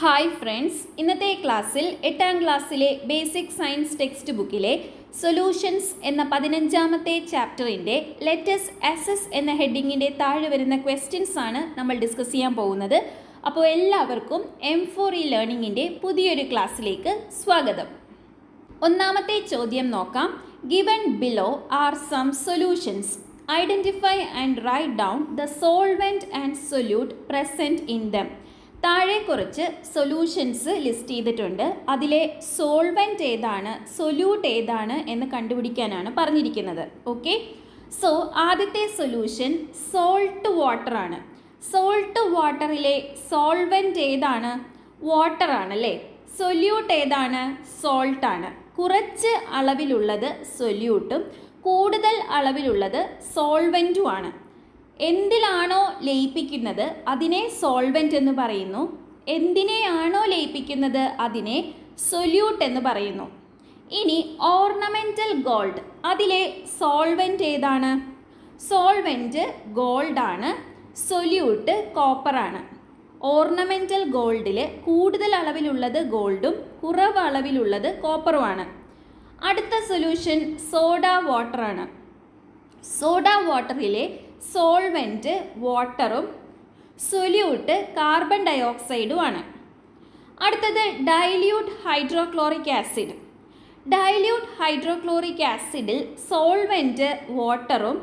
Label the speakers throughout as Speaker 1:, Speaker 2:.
Speaker 1: Hi friends, ഇന്നത്തെ ക്ലാസ്സിൽ 8ാം ക്ലാസ്സിലെ ബേസിക് സയൻസ് ടെക്സ്റ്റ് ബുക്കിലെ സൊല്യൂഷൻസ് എന്ന 15ാമത്തെ ചാപ്റ്ററിൻ്റെ ലെറ്റസ് അസസ് എന്ന ഹെഡിങ്ങിൻ്റെ താഴെ വരുന്ന ക്വസ്റ്റ്യൻസ് ആണ് നമ്മൾ ഡിസ്കസ് ചെയ്യാൻ പോകുന്നത്. അപ്പോൾ എല്ലാവർക്കും M4E ലേണിങ്ങിൻ്റെ പുതിയൊരു ക്ലാസ്സിലേക്ക് സ്വാഗതം. ഒന്നാമത്തെ ചോദ്യം നോക്കാം. Given below are some solutions. Identify and write down the solvent and solute present in them. താഴെ കുറച്ച് സൊല്യൂഷൻസ് ലിസ്റ്റ് ചെയ്തിട്ടുണ്ട്. അതിലെ സോൾവെൻറ്റ് ഏതാണ്, സൊല്യൂട്ട് ഏതാണ് എന്ന് കണ്ടുപിടിക്കാനാണ് പറഞ്ഞിരിക്കുന്നത്. ഓക്കെ, സോ ആദ്യത്തെ സൊല്യൂഷൻ സോൾട്ട് വാട്ടർ ആണ്. സോൾട്ട് വാട്ടറിലെ സോൾവെൻറ്റ് ഏതാണ്? വാട്ടർ ആണല്ലേ. സൊല്യൂട്ട് ഏതാണ്? സോൾട്ട് ആണ്. കുറച്ച് അളവിലുള്ളത് സൊല്യൂട്ടും കൂടുതൽ അളവിലുള്ളത് സോൾവെൻറ്റും ആണ്. എന്തിലാണോ ലയിപ്പിക്കുന്നത് അതിനെ സോൾവെൻറ്റ് എന്ന് പറയുന്നു. എന്തിനെയാണോ ലയിപ്പിക്കുന്നത് അതിനെ സൊല്യൂട്ട് എന്ന് പറയുന്നു. ഇനി ഓർണമെൻ്റൽ ഗോൾഡ്, അതിലെ സോൾവെൻറ്റ് ഏതാണ്? സോൾവെൻറ്റ് ഗോൾഡാണ്, സൊല്യൂട്ട് കോപ്പറാണ്. ഓർണമെൻ്റൽ ഗോൾഡിൽ കൂടുതൽ അളവിലുള്ളത് ഗോൾഡും കുറവ് അളവിലുള്ളത് കോപ്പറുമാണ്. അടുത്ത സൊല്യൂഷൻ സോഡ വാട്ടറാണ്. സോഡ വാട്ടറിലെ സോൾവെൻറ്റ് വാട്ടറും സൊല്യൂട്ട് കാർബൺ ഡയോക്സൈഡുമാണ്. അടുത്തത് dilute hydrochloric acid. Dilute hydrochloric ആസിഡിൽ സോൾവെൻറ്റ് വാട്ടറും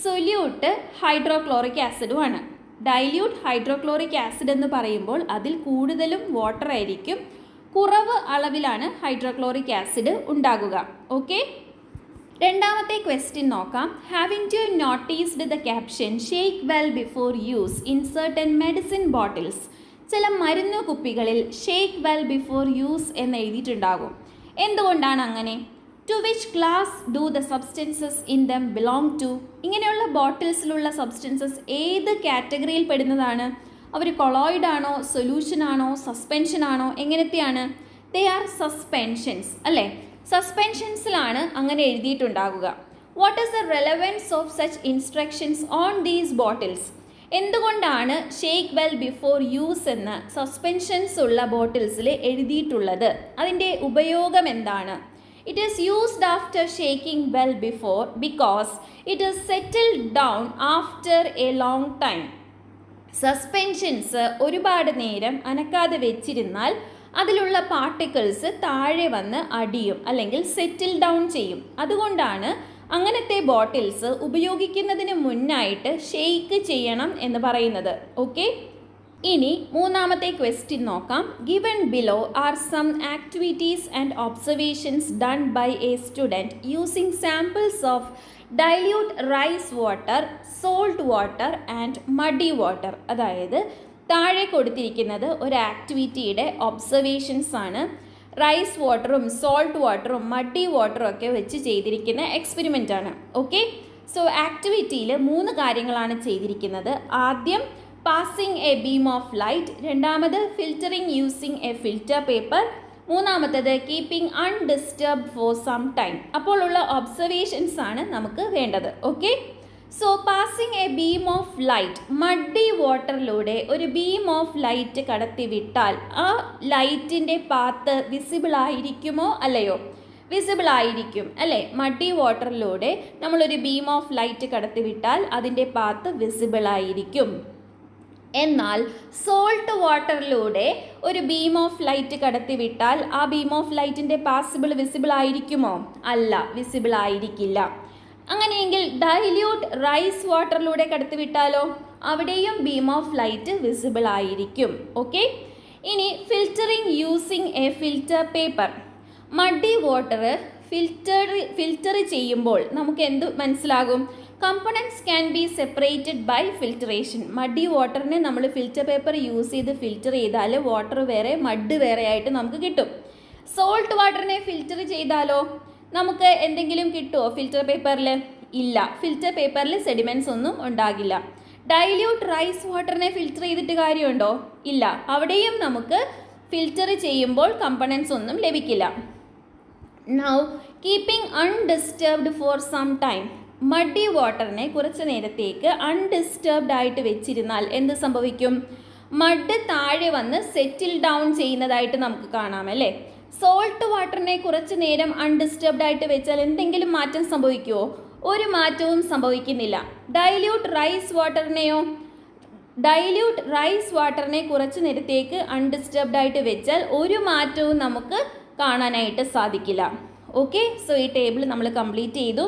Speaker 1: സൊല്യൂട്ട് ഹൈഡ്രോക്ലോറിക് ആസിഡുമാണ്. ഡൈല്യൂട്ട് ഹൈഡ്രോക്ലോറിക് ആസിഡ് എന്ന് പറയുമ്പോൾ അതിൽ കൂടുതലും വാട്ടർ ആയിരിക്കും, കുറവ് അളവിലാണ് ഹൈഡ്രോക്ലോറിക് ആസിഡ് ഉണ്ടാകുക. ഓക്കെ, രണ്ടാമത്തെ ക്വസ്റ്റ്യൻ നോക്കാം. Having to noticed the caption shake well before use in certain medicine bottles. ചില മരുന്ന് കുപ്പികളിൽ ഷേക്ക് വെൽ ബിഫോർ യൂസ് എന്ന് എഴുതിയിട്ടുണ്ടാകും. എന്തുകൊണ്ടാണ് അങ്ങനെ? To which class do the substances in them belong to. ഇങ്ങനെയുള്ള ബോട്ടിൽസിലുള്ള സബ്സ്റ്റൻസസ് ഏത് കാറ്റഗറിയിൽ പെടുന്നതാണ്? അവർ കൊളോയിഡ് ആണോ, സൊല്യൂഷൻ ആണോ, സസ്പെൻഷൻ ആണോ, എങ്ങനത്തെയാണ്? ദേ ആർ സസ്പെൻഷൻസ് അല്ലേ. സസ്പെൻഷൻസിലാണ് അങ്ങനെ എഴുതിയിട്ടുണ്ടാകുക. What is the relevance of such instructions on these bottles? എന്തുകൊണ്ടാണ് ഷേക്ക് വെൽ ബിഫോർ യൂസ് എന്ന് സസ്പെൻഷൻസ് ഉള്ള ബോട്ടിൽസിൽ എഴുതിയിട്ടുള്ളത്? അതിൻ്റെ ഉപയോഗം എന്താണ്? It is used after shaking well before because it is settled down after A long time. Suspensions ഒരുപാട് നേരം അനക്കാതെ വെച്ചിരുന്നാൽ അതിലുള്ള പാർട്ടിക്കിൾസ് താഴെ വന്ന് അടിയും അല്ലെങ്കിൽ സെറ്റിൽ ഡൗൺ ചെയ്യും. അതുകൊണ്ടാണ് അങ്ങനത്തെ ബോട്ടിൽസ് ഉപയോഗിക്കുന്നതിന് മുന്നായിട്ട് ഷെയ്ക്ക് ചെയ്യണം എന്ന് പറയുന്നത്. ഓക്കെ, ഇനി മൂന്നാമത്തെ ക്വസ്റ്റ്യൻ നോക്കാം. Given below are some activities and observations done by a student using samples of dilute rice water, salt water and muddy water. അതായത് താഴെ കൊടുത്തിരിക്കുന്നത് ഒരു ആക്ടിവിറ്റിയുടെ ഒബ്സർവേഷൻസ് ആണ്. റൈസ് വാട്ടറും സോൾട്ട് വാട്ടറും മഡി വാട്ടറും ഒക്കെ വെച്ച് ചെയ്തിരിക്കുന്ന എക്സ്പെരിമെൻ്റ് ആണ്. ഓക്കെ, സോ ആക്ടിവിറ്റിയിൽ 3 കാര്യങ്ങളാണ് ചെയ്തിരിക്കുന്നത്. ആദ്യം passing a beam of light, രണ്ടാമത് filtering using a filter paper, മൂന്നാമത്തത് keeping undisturbed for some time. അപ്പോൾ ഉള്ള ഒബ്സർവേഷൻസ് ആണ് നമുക്ക് വേണ്ടത്. Okay, so passing a beam of light, muddy വാട്ടറിലൂടെ ഒരു ബീം ഓഫ് ലൈറ്റ് കടത്തി വിട്ടാൽ ആ ലൈറ്റിൻ്റെ പാത്ത് വിസിബിൾ ആയിരിക്കുമോ അല്ലയോ? വിസിബിൾ ആയിരിക്കും അല്ലേ. മഡി വാട്ടറിലൂടെ നമ്മളൊരു ബീം ഓഫ് ലൈറ്റ് കടത്തി വിട്ടാൽ അതിൻ്റെ പാത്ത് വിസിബിൾ ആയിരിക്കും. എന്നാൽ സോൾട്ട് വാട്ടറിലൂടെ ഒരു ബീം ഓഫ് ലൈറ്റ് കടത്തി വിട്ടാൽ ആ ബീം ഓഫ് ലൈറ്റിൻ്റെ പാസിബിൾ വിസിബിൾ ആയിരിക്കുമോ? അല്ല, വിസിബിൾ ആയിരിക്കില്ല. അങ്ങനെയെങ്കിൽ ഡൈല്യൂട്ട് റൈസ് വാട്ടറിലൂടെ കടത്തിവിട്ടാലോ? അവിടെയും ബീം ഓഫ് ലൈറ്റ് വിസിബിൾ ആയിരിക്കും. ഓക്കെ, ഇനി using a filter paper. Muddy water filter ചെയ്യുമ്പോൾ നമുക്ക് എന്ത് മനസ്സിലാകും? Components can be separated by filtration. Muddy വാട്ടറിനെ നമ്മൾ ഫിൽറ്റർ പേപ്പർ യൂസ് ചെയ്ത് ഫിൽറ്റർ ചെയ്താൽ വാട്ടർ വേറെ മഡ് വേറെ ആയിട്ട് നമുക്ക് കിട്ടും. സോൾട്ട് വാട്ടറിനെ ഫിൽറ്റർ ചെയ്താലോ നമുക്ക് എന്തെങ്കിലും കിട്ടുമോ ഫിൽറ്റർ പേപ്പറിൽ? ഇല്ല, ഫിൽറ്റർ പേപ്പറിൽ സെഡിമെൻറ്റ്സ് ഒന്നും ഉണ്ടാകില്ല. ഡൈല്യൂട്ട് റൈസ് വാട്ടറിനെ ഫിൽറ്റർ ചെയ്തിട്ട് കാര്യമുണ്ടോ? ഇല്ല, അവിടെയും നമുക്ക് ഫിൽറ്റർ ചെയ്യുമ്പോൾ കമ്പോണൻസ് ഒന്നും ലഭിക്കില്ല. Now keeping undisturbed for some time. Muddy വാട്ടറിനെ കുറച്ച് നേരത്തേക്ക് അൺഡിസ്റ്റർബ്ഡ് ആയിട്ട് വെച്ചിരുന്നാൽ എന്ത് സംഭവിക്കും? മഡ് താഴെ വന്ന് സെറ്റിൽ ഡൗൺ ചെയ്യുന്നതായിട്ട് നമുക്ക് കാണാം അല്ലേ. സോൾട്ട് വാട്ടറിനെ കുറച്ച് നേരം അൺഡിസ്റ്റർബ്ഡ് ആയിട്ട് വെച്ചാൽ എന്തെങ്കിലും മാറ്റം സംഭവിക്കുമോ? ഒരു മാറ്റവും സംഭവിക്കുന്നില്ല. ഡൈല്യൂട്ട് റൈസ് വാട്ടറിനെ കുറച്ച് നേരത്തേക്ക് അൺഡിസ്റ്റർബ്ഡ് ആയിട്ട് വെച്ചാൽ ഒരു മാറ്റവും നമുക്ക് കാണാനായിട്ട് സാധിക്കില്ല. ഓക്കെ, സോ ഈ ടേബിൾ നമ്മൾ കംപ്ലീറ്റ് ചെയ്തു.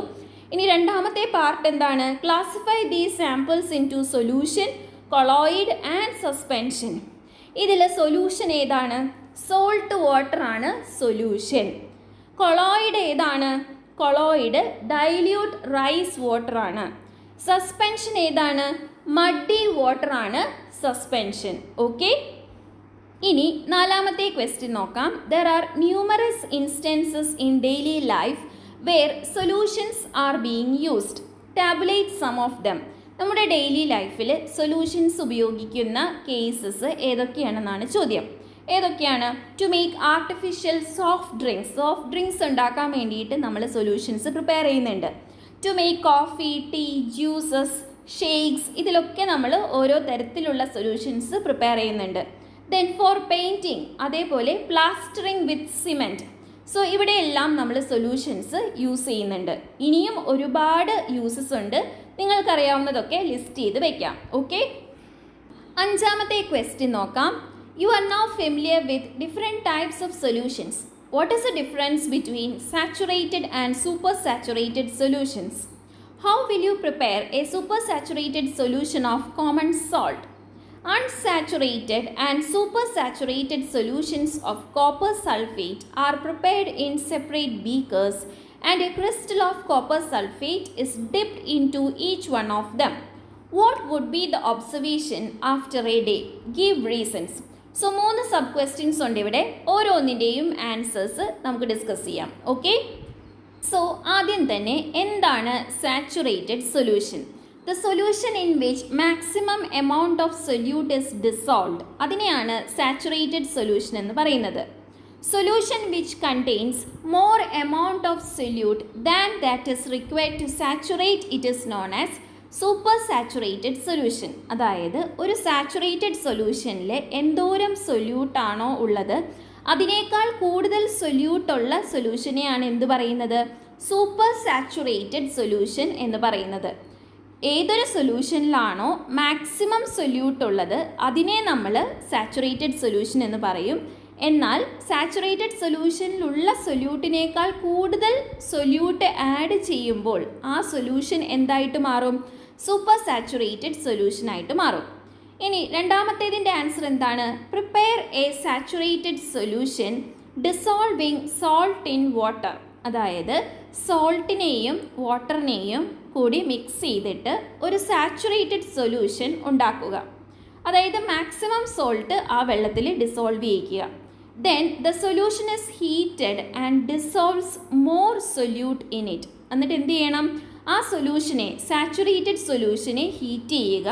Speaker 1: ഇനി രണ്ടാമത്തെ പാർട്ട് എന്താണ്? Classify these samples into solution, colloid and suspension. ഇതിൽ സൊല്യൂഷൻ ഏതാണ്? സോൾട്ട് വാട്ടർ ആണ് സൊല്യൂഷൻ. കൊളോയിഡ് ഏതാണ്? കൊളോയിഡ് ഡൈല്യൂട്ട് റൈസ് വാട്ടർ ആണ്. സസ്പെൻഷൻ ഏതാണ്? മഡി വാട്ടർ ആണ് സസ്പെൻഷൻ. ഓക്കെ, ഇനി നാലാമത്തെ ക്വസ്റ്റ്യൻ നോക്കാം. There are numerous instances in daily life where solutions are being used. Tabulate some of them. നമ്മുടെ ഡെയിലി ലൈഫിൽ സൊല്യൂഷൻസ് ഉപയോഗിക്കുന്ന കേസസ് ഏതൊക്കെയാണെന്നാണ് ചോദ്യം. ഏതൊക്കെയാണ്? To make artificial soft drinks ഉണ്ടാക്കാൻ വേണ്ടിയിട്ട് നമ്മൾ സൊല്യൂഷൻസ് പ്രിപ്പയർ ചെയ്യുന്നുണ്ട്. To make coffee, tea, juices, shakes, ഇതിലൊക്കെ നമ്മൾ ഓരോ തരത്തിലുള്ള സൊല്യൂഷൻസ് പ്രിപ്പയർ ചെയ്യുന്നുണ്ട്. ദെൻ ഫോർ പെയിൻറ്റിങ്, അതേപോലെ പ്ലാസ്റ്ററിങ് വിത്ത് സിമെൻറ്റ്. സോ ഇവിടെയെല്ലാം നമ്മൾ സൊല്യൂഷൻസ് യൂസ് ചെയ്യുന്നുണ്ട്. ഇനിയും ഒരുപാട് യൂസസ് ഉണ്ട്, നിങ്ങൾക്കറിയാവുന്നതൊക്കെ ലിസ്റ്റ് ചെയ്ത് വയ്ക്കാം. ഓക്കെ, അഞ്ചാമത്തെ ക്വസ്റ്റ്യൻ നോക്കാം. You are now familiar with different types of solutions. What is the difference between saturated and supersaturated solutions? How will you prepare a supersaturated solution of common salt? Unsaturated and supersaturated solutions of copper sulfate are prepared in separate beakers and a crystal of copper sulfate is dipped into each one of them. What would be the observation after a day? Give reasons. So 3 sub questions ഉണ്ട് ഇവിടെ. ഓരോന്നിൻ്റെയും answers നമുക്ക് discuss ചെയ്യാം. Okay, so ആദ്യം തന്നെ എന്താണ് saturated solution? The solution in which maximum amount of solute is dissolved, അതിനെയാണ് saturated solution എന്ന് പറയുന്നത്. Solution which contains more amount of solute than that is required to saturate it is known as supersaturated solution. അതായത് ഒരു saturated സൊല്യൂഷനിൽ എന്തോരം സൊല്യൂട്ടാണോ ഉള്ളത് അതിനേക്കാൾ കൂടുതൽ സൊല്യൂട്ടുള്ള സൊല്യൂഷനെയാണ് എന്ത് പറയുന്നത്? സൂപ്പർ സാച്ചുറേറ്റഡ് സൊല്യൂഷൻ എന്ന് പറയുന്നത്. ഏതൊരു സൊല്യൂഷനിലാണോ മാക്സിമം സൊല്യൂട്ടുള്ളത് അതിനെ നമ്മൾ സാച്ചുറേറ്റഡ് സൊല്യൂഷൻ എന്ന് പറയും. എന്നാൽ സാച്ചുറേറ്റഡ് സൊല്യൂഷനിലുള്ള സൊല്യൂട്ടിനേക്കാൾ കൂടുതൽ സൊല്യൂട്ട് ആഡ് ചെയ്യുമ്പോൾ ആ സൊല്യൂഷൻ എന്തായിട്ട് മാറും? സൂപ്പർ സാച്ചുറേറ്റഡ് സൊല്യൂഷനായിട്ട് മാറും. ഇനി രണ്ടാമത്തേതിൻ്റെ ആൻസർ എന്താണ്? Prepare A saturated solution dissolving salt in water. അതായത് സോൾട്ടിനെയും വാട്ടറിനെയും കൂടി മിക്സ് ചെയ്തിട്ട് ഒരു സാച്ചുറേറ്റഡ് സൊല്യൂഷൻ ഉണ്ടാക്കുക. അതായത് മാക്സിമം സോൾട്ട് ആ വെള്ളത്തിൽ ഡിസോൾവ് ചെയ്യിക്കുക. Then the solution is heated and dissolves more solute in it. എന്നിട്ട് എന്ത് ചെയ്യണം? ആ സൊല്യൂഷനെ, സാച്ചുറേറ്റഡ് സൊല്യൂഷനെ ഹീറ്റ് ചെയ്യുക.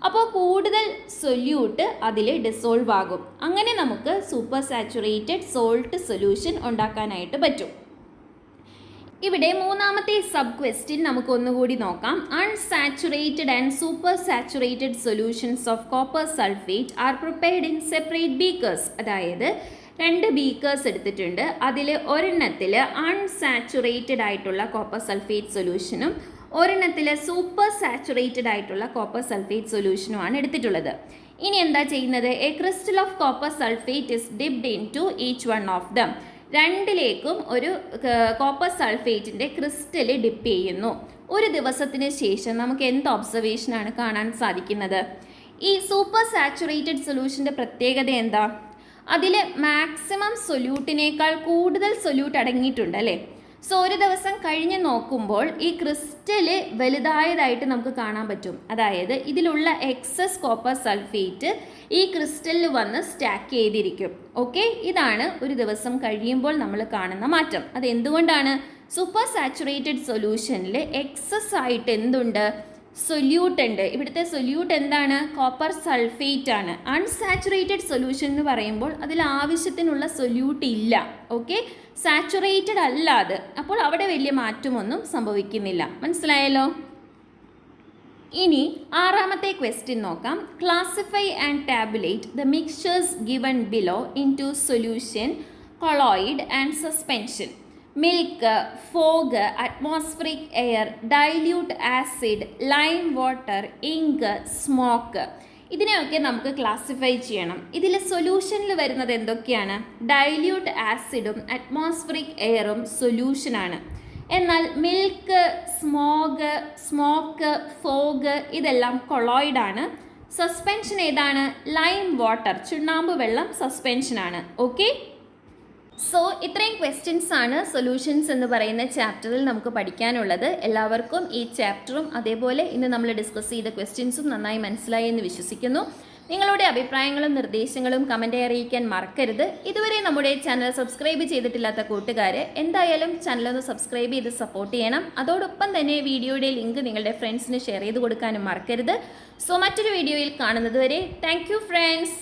Speaker 1: അപ്പോൾ കൂടുതൽ സൊല്യൂട്ട് അതിൽ ഡിസോൾവ് ആകും. അങ്ങനെ നമുക്ക് സൂപ്പർ സാച്ചുറേറ്റഡ് സോൾട്ട് സൊല്യൂഷൻ ഉണ്ടാക്കാനായിട്ട് പറ്റും. ഇവിടെ മൂന്നാമത്തെ സബ് ക്വസ്റ്റ്യൻ നമുക്ക് ഒന്നുകൂടി നോക്കാം. Unsaturated and super saturated solutions of copper sulphate are prepared in separate beakers. അതായത് 2 ബീക്കേഴ്സ് എടുത്തിട്ടുണ്ട്. അതിൽ ഒരെണ്ണത്തിൽ അൺസാച്ചുറേറ്റഡ് ആയിട്ടുള്ള കോപ്പർ സൾഫേറ്റ് സൊല്യൂഷനും ഒരെണ്ണത്തിൽ സൂപ്പർ സാച്ചുറേറ്റഡ് ആയിട്ടുള്ള കോപ്പർ സൾഫേറ്റ് സൊല്യൂഷനുമാണ് എടുത്തിട്ടുള്ളത്. ഇനി എന്താ ചെയ്യുന്നത്? A crystal of copper sulphate is dipped in to each one of them. രണ്ടിലേക്കും ഒരു കോപ്പർ സൾഫേറ്റിൻ്റെ ക്രിസ്റ്റൽ ഡിപ്പ് ചെയ്യുന്നു. ഒരു ദിവസത്തിന് ശേഷം നമുക്ക് എന്ത് ഒബ്സർവേഷനാണ് കാണാൻ സാധിക്കുന്നത്? ഈ സൂപ്പർ സാച്ചുറേറ്റഡ് സൊല്യൂഷൻ്റെ പ്രത്യേകത എന്താ? അതിൽ മാക്സിമം സൊല്യൂട്ടിനേക്കാൾ കൂടുതൽ സൊല്യൂട്ട് അടങ്ങിയിട്ടുണ്ട് അല്ലേ. സോ ഒരു ദിവസം കഴിഞ്ഞ് നോക്കുമ്പോൾ ഈ ക്രിസ്റ്റൽ വലുതായതായിട്ട് നമുക്ക് കാണാൻ പറ്റും. അതായത് ഇതിലുള്ള എക്സസ് കോപ്പർ സൾഫേറ്റ് ഈ ക്രിസ്റ്റലിൽ വന്ന് സ്റ്റാക്ക് ചെയ്തിരിക്കും. ഓക്കെ, ഇതാണ് ഒരു ദിവസം കഴിയുമ്പോൾ നമ്മൾ കാണുന്ന മാറ്റം. അത് എന്തുകൊണ്ടാണ്? സൂപ്പർ സാച്ചുറേറ്റഡ് സൊല്യൂഷനിൽ എക്സസ് ആയിട്ട് എന്തുണ്ട്? സൊല്യൂട്ട് ഉണ്ട്. ഇവിടുത്തെ സൊല്യൂട്ട് എന്താണ്? കോപ്പർ സൾഫേറ്റ് ആണ്. അൺസാച്ചുറേറ്റഡ് സൊല്യൂഷൻ എന്ന് പറയുമ്പോൾ അതിൽ ആവശ്യത്തിനുള്ള സൊല്യൂട്ട് ഇല്ല. ഓക്കെ, സാച്ചുറേറ്റഡ് അല്ല അത്. അപ്പോൾ അവിടെ വലിയ മാറ്റമൊന്നും സംഭവിക്കുന്നില്ല. മനസ്സിലായല്ലോ? ഇനി ആറാമത്തെ ക്വസ്റ്റ്യൻ നോക്കാം. Classify and tabulate the mixtures given below into solution, colloid and suspension. Milk, fog, atmospheric air, dilute acid, lime water, ink, smoke. ഇതിനെയൊക്കെ നമുക്ക് ക്ലാസിഫൈ ചെയ്യണം. ഇതിൽ സൊല്യൂഷനിൽ വരുന്നത് എന്തൊക്കെയാണ്? ഡൈല്യൂട്ട് ആസിഡും അറ്റ്മോസ്ഫിറിക് എയറും സൊല്യൂഷനാണ്. എന്നാൽ മിൽക്ക്, സ്മോക്ക്, ഫോഗ് ഇതെല്ലാം കൊളോയിഡാണ്. സസ്പെൻഷൻ ഏതാണ്? ലൈം വാട്ടർ, ചുണ്ണാമ്പ് വെള്ളം സസ്പെൻഷനാണ്. ഓക്കെ, സോ ഇത്രയും ക്വസ്റ്റ്യൻസ് ആണ് സൊല്യൂഷൻസ് എന്ന് പറയുന്ന ചാപ്റ്ററിൽ നമുക്ക് പഠിക്കാനുള്ളത്. എല്ലാവർക്കും ഈ ചാപ്റ്ററും അതേപോലെ ഇന്ന് നമ്മൾ ഡിസ്കസ് ചെയ്ത ക്വസ്റ്റ്യൻസും നന്നായി മനസ്സിലായി എന്ന് വിശ്വസിക്കുന്നു. നിങ്ങളുടെ അഭിപ്രായങ്ങളും നിർദ്ദേശങ്ങളും കമൻറ്റായി അറിയിക്കാൻ മറക്കരുത്. ഇതുവരെ നമ്മുടെ ചാനൽ സബ്സ്ക്രൈബ് ചെയ്തിട്ടില്ലാത്ത കൂട്ടുകാർ എന്തായാലും ചാനലൊന്ന് സബ്സ്ക്രൈബ് ചെയ്ത് സപ്പോർട്ട് ചെയ്യണം. അതോടൊപ്പം തന്നെ വീഡിയോയുടെ ലിങ്ക് നിങ്ങളുടെ ഫ്രണ്ട്സിന് ഷെയർ ചെയ്ത് കൊടുക്കാനും മറക്കരുത്. സോ മറ്റൊരു വീഡിയോയിൽ കാണുന്നത് വരെ താങ്ക് യു ഫ്രണ്ട്സ്.